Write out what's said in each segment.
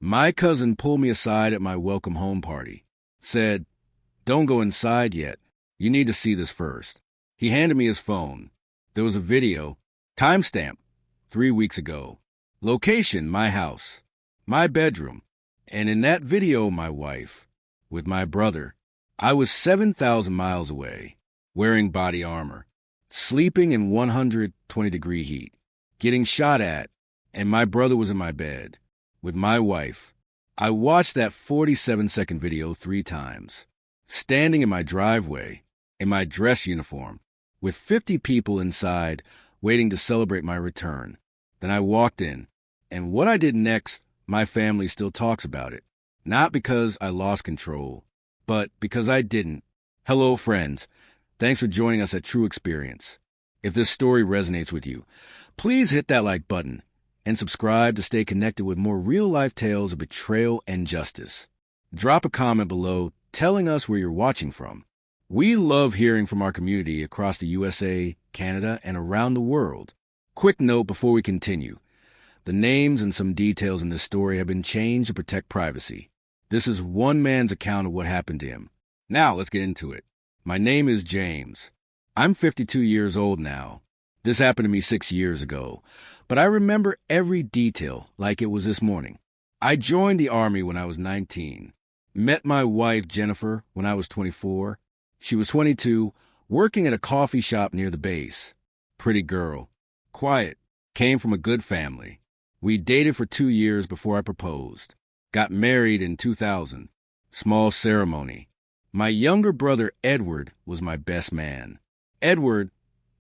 My cousin pulled me aside at my welcome home party. Said, "Don't go inside yet. You need to see this first." He handed me his phone. There was a video, timestamp, 3 weeks ago. Location, my house, my bedroom. And in that video, my wife, with my brother. I was 7,000 miles away, wearing body armor, sleeping in 120-degree heat, getting shot at, and my brother was in my bed, with my wife. I watched that 47-second video 3 times, standing in my driveway, in my dress uniform, with 50 people inside waiting to celebrate my return. Then I walked in, and what I did next, my family still talks about it. Not because I lost control, but because I didn't. Hello, friends. Thanks for joining us at True Experience. If this story resonates with you, please hit that like button and subscribe to stay connected with more real-life tales of betrayal and justice. Drop a comment below telling us where you're watching from. We love hearing from our community across the USA, Canada, and around the world. Quick note before we continue. The names and some details in this story have been changed to protect privacy. This is one man's account of what happened to him. Now, let's get into it. My name is James. I'm 52 years old now. This happened to me 6 years ago, but I remember every detail like it was this morning. I joined the Army when I was 19. Met my wife, Jennifer, when I was 24. She was 22, working at a coffee shop near the base. Pretty girl. Quiet. Came from a good family. We dated for 2 years before I proposed. Got married in 2000. Small ceremony. My younger brother, Edward, was my best man. Edward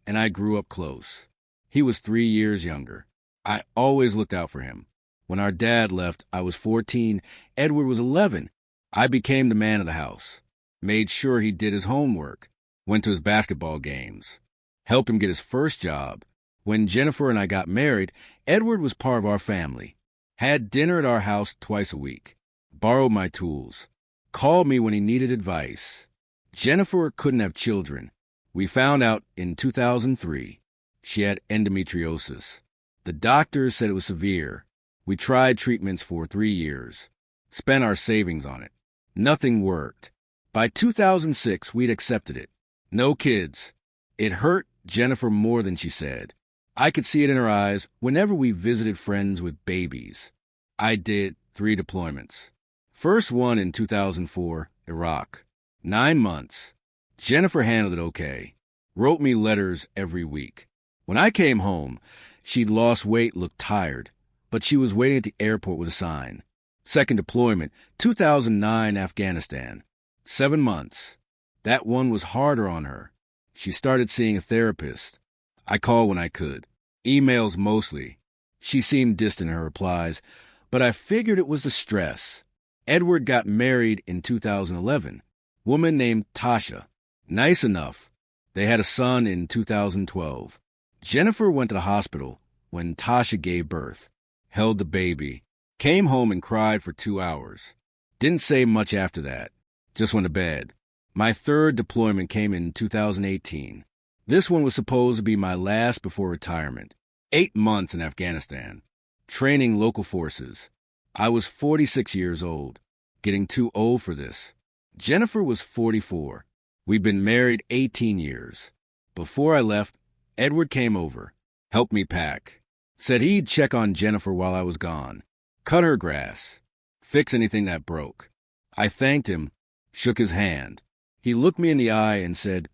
and I grew up close. He was 3 years younger. I always looked out for him. When our dad left, I was 14. Edward was 11. I became the man of the house. Made sure he did his homework. Went to his basketball games. Helped him get his first job. When Jennifer and I got married, Edward was part of our family. Had dinner at our house twice a week. Borrowed my tools. Called me when he needed advice. Jennifer couldn't have children. We found out in 2003 she had endometriosis. The doctors said it was severe. We tried treatments for 3 years. Spent our savings on it. Nothing worked. By 2006, we'd accepted it. No kids. It hurt Jennifer more than she said. I could see it in her eyes whenever we visited friends with babies. I did 3 deployments. First one in 2004, Iraq. 9 months. Jennifer handled it okay. Wrote me letters every week. When I came home, she'd lost weight, looked tired, but she was waiting at the airport with a sign. Second deployment, 2009, Afghanistan. 7 months. That one was harder on her. She started seeing a therapist. I called when I could. Emails mostly. She seemed distant in her replies, but I figured it was the stress. Edward got married in 2011. Woman named Tasha. Nice enough. They had a son in 2012. Jennifer went to the hospital when Tasha gave birth. Held the baby. Came home and cried for 2 hours. Didn't say much after that. Just went to bed. My third deployment came in 2018. This one was supposed to be my last before retirement. 8 months in Afghanistan. Training local forces. I was 46 years old. Getting too old for this. Jennifer was 44. We'd been married 18 years. Before I left, Edward came over. Helped me pack. Said he'd check on Jennifer while I was gone. Cut her grass. Fix anything that broke. I thanked him. Shook his hand. He looked me in the eye and said,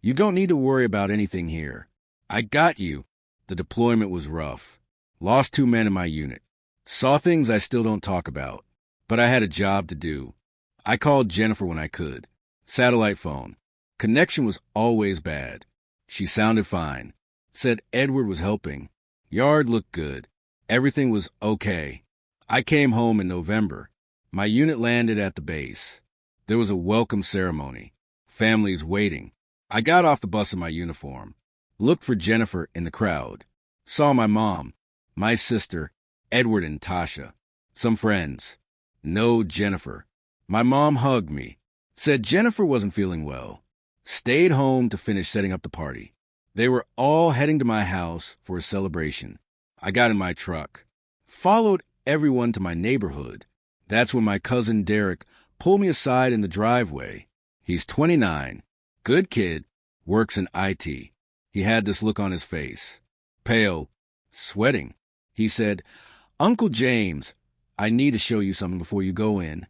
"You don't need to worry about anything here. I got you." The deployment was rough. Lost 2 men in my unit. Saw things I still don't talk about. But I had a job to do. I called Jennifer when I could. Satellite phone. Connection was always bad. She sounded fine. Said Edward was helping. Yard looked good. Everything was okay. I came home in November. My unit landed at the base. There was a welcome ceremony. Families waiting. I got off the bus in my uniform. Looked for Jennifer in the crowd. Saw my mom, my sister, Edward and Tasha. Some friends. No Jennifer. My mom hugged me. Said Jennifer wasn't feeling well. Stayed home to finish setting up the party. They were all heading to my house for a celebration. I got in my truck. Followed everyone to my neighborhood. That's when my cousin Derek pulled me aside in the driveway. He's 29, good kid, works in IT. He had this look on his face, pale, sweating. He said, "Uncle James, I need to show you something before you go in."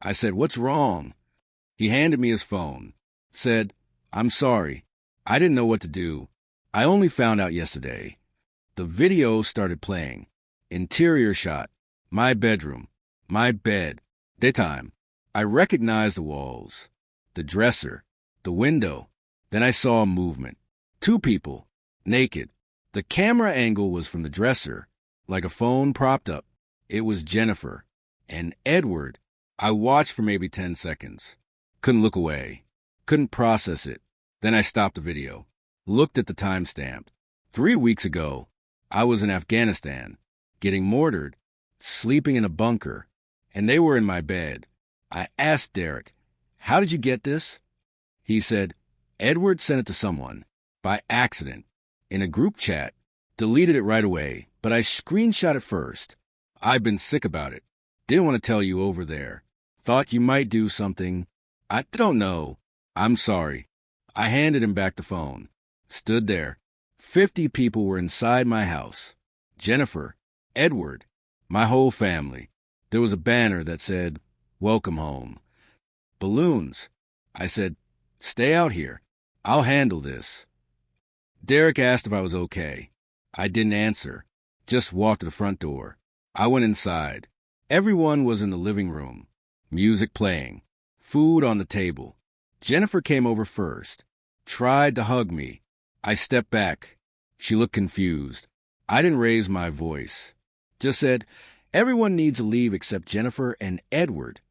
I said, "What's wrong?" He handed me his phone, said, "I'm sorry. I didn't know what to do. I only found out yesterday." The video started playing. Interior shot, my bedroom, my bed, daytime. I recognized the walls, the dresser, the window. Then I saw a movement. 2 people, naked. The camera angle was from the dresser, like a phone propped up. It was Jennifer and Edward. I watched for maybe 10 seconds. Couldn't look away. Couldn't process it. Then I stopped the video. Looked at the timestamp. 3 weeks ago, I was in Afghanistan, getting mortared, sleeping in a bunker, and they were in my bed. I asked Derek, "How did you get this?" He said, "Edward sent it to someone, by accident, in a group chat. Deleted it right away, but I screenshot it first. I've been sick about it. Didn't want to tell you over there. Thought you might do something. I don't know. I'm sorry." I handed him back the phone. Stood there. 50 people were inside my house. Jennifer, Edward, my whole family. There was a banner that said, "Welcome home." Balloons. I said, "Stay out here. I'll handle this." Derek asked if I was okay. I didn't answer. Just walked to the front door. I went inside. Everyone was in the living room. Music playing. Food on the table. Jennifer came over first. Tried to hug me. I stepped back. She looked confused. I didn't raise my voice. Just said, "Everyone needs to leave except Jennifer and Edward."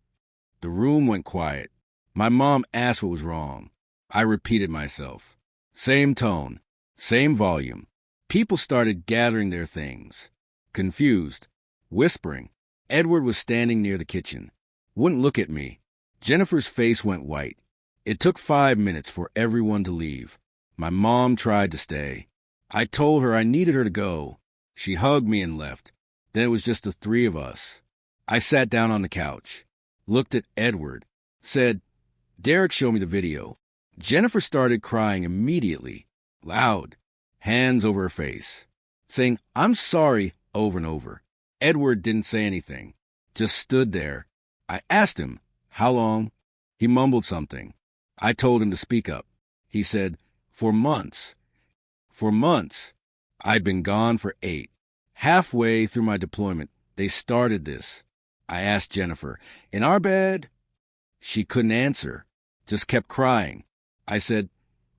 The room went quiet. My mom asked what was wrong. I repeated myself. Same tone. Same volume. People started gathering their things. Confused. Whispering. Edward was standing near the kitchen. Wouldn't look at me. Jennifer's face went white. It took 5 minutes for everyone to leave. My mom tried to stay. I told her I needed her to go. She hugged me and left. Then it was just the 3 of us. I sat down on the couch. Looked at Edward. Said, "Derek showed me the video." Jennifer started crying immediately. Loud. Hands over her face. Saying, "I'm sorry," over and over. Edward didn't say anything. Just stood there. I asked him, "How long?" He mumbled something. I told him to speak up. He said, "For months." For months. I'd been gone for 8. Halfway through my deployment, they started this. I asked Jennifer, "In our bed?" She couldn't answer. Just kept crying. I said,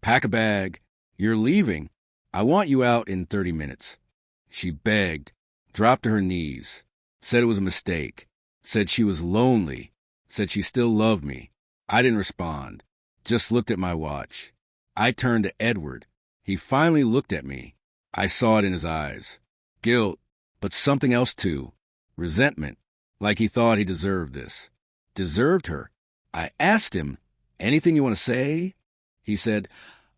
"Pack a bag. You're leaving. I want you out in 30 minutes. She begged, dropped to her knees, said it was a mistake, said she was lonely, said she still loved me. I didn't respond, just looked at my watch. I turned to Edward. He finally looked at me. I saw it in his eyes. Guilt, but something else too. Resentment, like he thought he deserved this. Deserved her. I asked him, "Anything you want to say?" He said,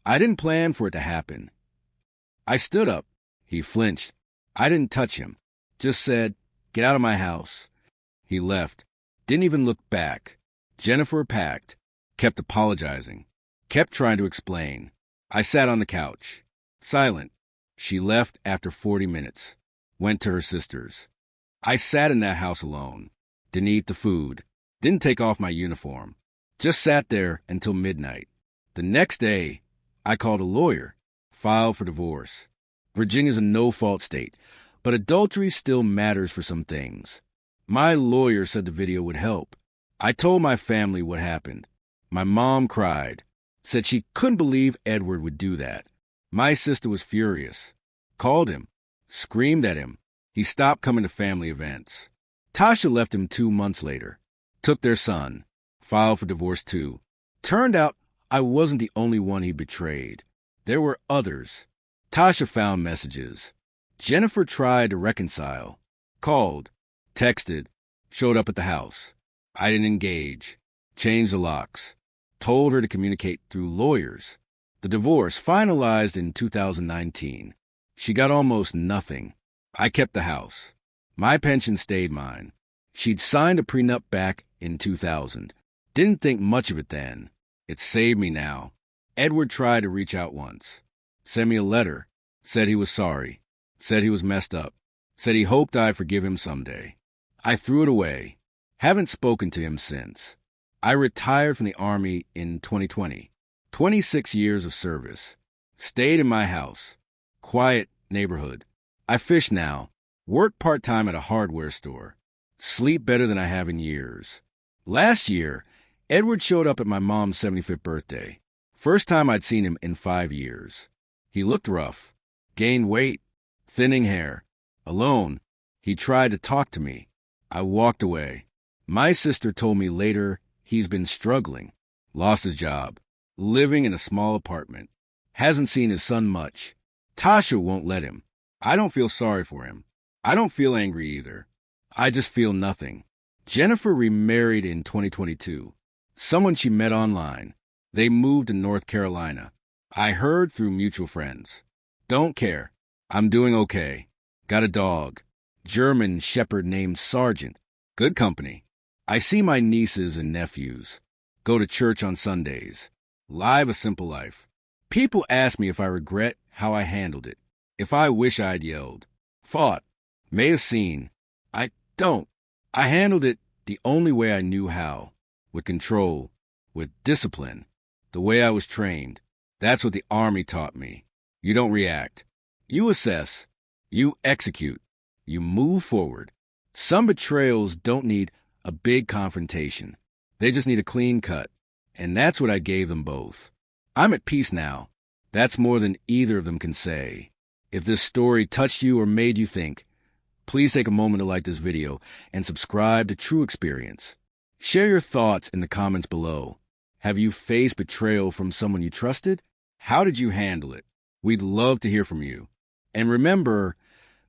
"I didn't plan for it to happen." I stood up. He flinched. I didn't touch him. Just said, "Get out of my house." He left. Didn't even look back. Jennifer packed. Kept apologizing. Kept trying to explain. I sat on the couch. Silent. She left after 40 minutes. Went to her sister's. I sat in that house alone. Didn't eat the food. Didn't take off my uniform. Just sat there until midnight. The next day, I called a lawyer. Filed for divorce. Virginia's a no-fault state, but adultery still matters for some things. My lawyer said the video would help. I told my family what happened. My mom cried. Said she couldn't believe Edward would do that. My sister was furious. Called him. Screamed at him. He stopped coming to family events. Tasha left him 2 months later. Took their son. Filed for divorce too. Turned out I wasn't the only one he betrayed. There were others. Tasha found messages. Jennifer tried to reconcile. Called. Texted. Showed up at the house. I didn't engage. Changed the locks. Told her to communicate through lawyers. The divorce finalized in 2019. She got almost nothing. I kept the house. My pension stayed mine. She'd signed a prenup back in 2000. Didn't think much of it then. It saved me now. Edward tried to reach out once. Sent me a letter. Said he was sorry. Said he was messed up. Said he hoped I'd forgive him someday. I threw it away. Haven't spoken to him since. I retired from the Army in 2020. 26 years of service. Stayed in my house. Quiet neighborhood. I fish now. Work part-time at a hardware store. Sleep better than I have in years. Last year, Edward showed up at my mom's 75th birthday. First time I'd seen him in 5 years. He looked rough. Gained weight. Thinning hair. Alone. He tried to talk to me. I walked away. My sister told me later he's been struggling. Lost his job. Living in a small apartment. Hasn't seen his son much. Tasha won't let him. I don't feel sorry for him. I don't feel angry either. I just feel nothing. Jennifer remarried in 2022. Someone she met online. They moved to North Carolina. I heard through mutual friends. Don't care. I'm doing okay. Got a dog. German shepherd named Sergeant. Good company. I see my nieces and nephews. Go to church on Sundays. Live a simple life. People ask me if I regret how I handled it. If I wish I'd yelled. Fought. Made a scene. I don't. I handled it the only way I knew how. With control. With discipline. The way I was trained. That's what the Army taught me. You don't react. You assess. You execute. You move forward. Some betrayals don't need a big confrontation. They just need a clean cut. And that's what I gave them both. I'm at peace now. That's more than either of them can say. If this story touched you or made you think, please take a moment to like this video and subscribe to True Experience. Share your thoughts in the comments below. Have you faced betrayal from someone you trusted? How did you handle it? We'd love to hear from you. And remember,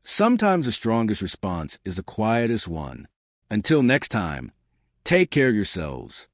sometimes the strongest response is the quietest one. Until next time, take care of yourselves.